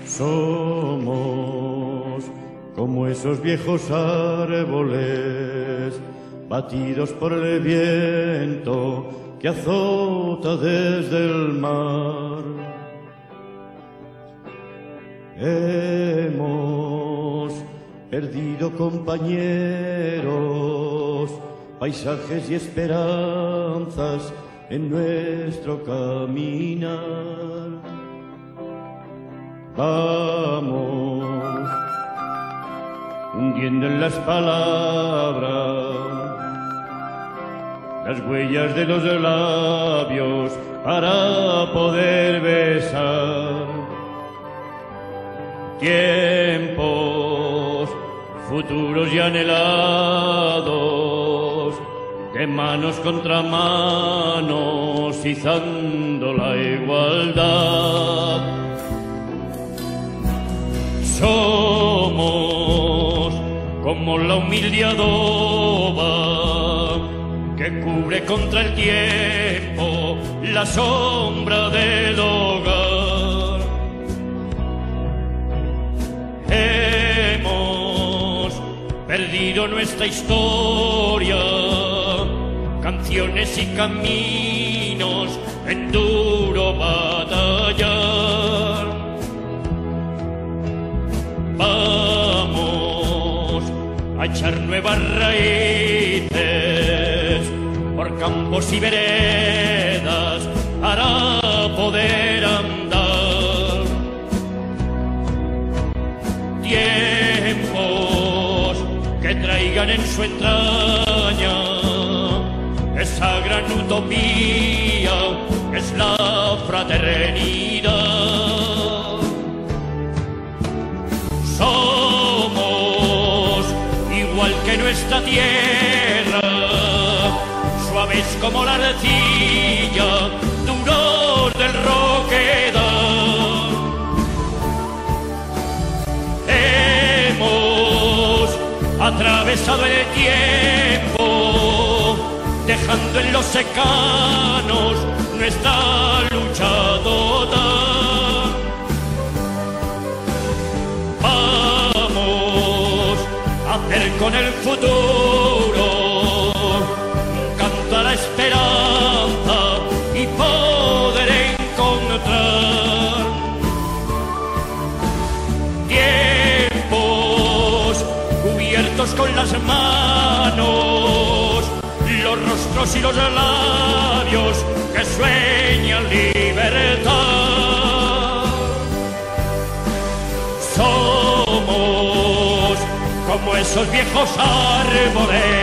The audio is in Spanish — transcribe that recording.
Somos como esos viejos árboles batidos por el viento que azota desde el mar. Hemos perdido compañeros, paisajes y esperanzas en nuestro caminar. Vamos hundiendo en las palabras las huellas de los labios para poder besar. Tiempos futuros y anhelados, de manos contra manos, izando la igualdad. Somos como la humilde adoba que cubre contra el tiempo la sombra del hogar. Hemos perdido nuestra historia, canciones y caminos en duro batallar. Vamos a echar nuevas raíces por campos y veredas para poder andar. Tiempos que traigan en su entraña esa gran utopía que es la fraternidad. Somos igual que nuestra tierra, suaves como la arcilla, duros del roquedal. Hemos atravesado el tiempo, dejando en los secanos nuestra lucha total. Vamos a hacer con el futuro un canto a la esperanza y poder encontrar tiempos cubiertos con las manos, los rostros y los labios que sueñan libertad. Somos como esos viejos árboles